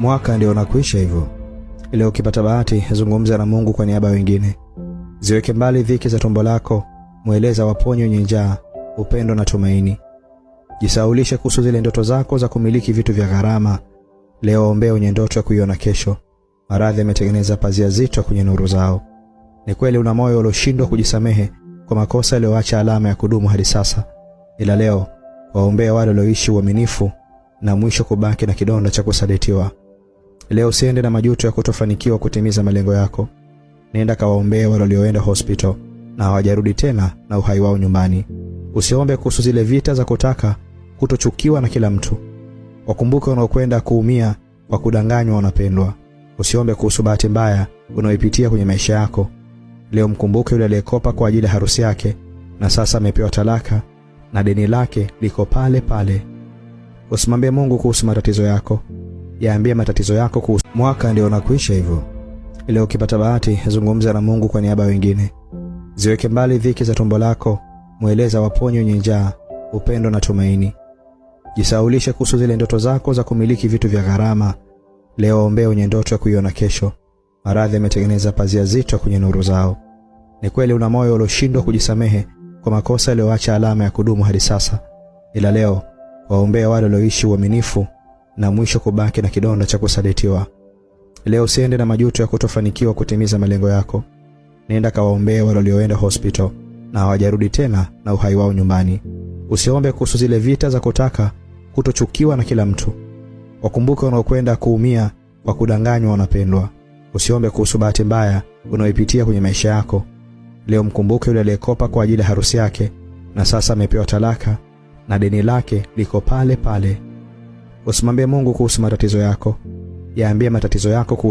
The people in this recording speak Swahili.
Mwaka ndio unakuisha hivyo. Leo ukipata bahati, zungumza na Mungu kwa niaba ya wengine. Ziweke mbali dhiki za tumbo lako, mueleza waponyo wenye njaa, upendo na tumaini. Jisaulishe kuhusu zile ndoto zako za kumiliki vitu vya gharama. Leo ombea wenye ndoto ya kuiona kesho. Maradhi yametengeneza pazia zito kwenye nuru zao. Ni kweli una moyo ulioshindwa kujisamehe kwa makosa yaliyoacha alama ya kudumu hadi sasa. Ila leo waombea wale walioishi uaminifu na mwisho kubaki na kidonda cha kusalitiwa. Leo usiende na majuto ya kutofanikiwa kutimiza malengo yako. Nenda kawaombea wale walioenda hospital na hawajarudi tena na uhai wao nyumbani. Usiombe kuhusu zile vita za kutaka kutochukiwa na kila mtu. Wakumbuke wanaokwenda kuumia kwa kudanganywa wanapendwa. Usiombe kuhusu bahati mbaya unayoipitia kwenye maisha yako. Leo mkumbuke yule aliyekopa kwa ajili ya harusi yake na sasa amepewa talaka na deni lake liko pale pale. Usimwambie Mungu kuhusu matatizo yako. Yaambie matatizo yako kuhusu. Mwaka ndio unakuisha hivyo. Leo ukipata bahati, zungumza na Mungu kwa niaba ya wengine. Ziweke mbali dhiki za tumbo lako, mueleza waponyo wenye njaa, upendo na tumaini. Jisaulishe kuhusu zile ndoto zako za kumiliki vitu vya gharama. Leo ombea wenye ndoto ya kuiona kesho. Maradhi yametengeneza pazia zito kwenye nuru zao. Ni kweli una moyo ulioshindwa kujisamehe kwa makosa yaliyoacha alama ya kudumu hadi sasa. Ila leo waombea wale walioishi uaminifu na mwisho kubaki na kidonda cha kusalitiwa. Leo usiende na majuto ya kutofanikiwa kutimiza malengo yako. Nenda kawaombea wale walioenda hospital na hawajarudi tena na uhai wao nyumbani. Usiombe kuhusu zile vita za kutaka kutochukiwa na kila mtu. Wakumbuke wanaokwenda kuumia kwa kudanganywa wanapendwa. Usiombe kuhusu bahati mbaya unayoipitia kwenye maisha yako. Leo mkumbuke yule aliyekopa kwa ajili ya harusi yake na sasa amepewa talaka na deni lake liko pale pale. Usimwambie Mungu kuhusu matatizo yako. Yaambie matatizo yako kuhusu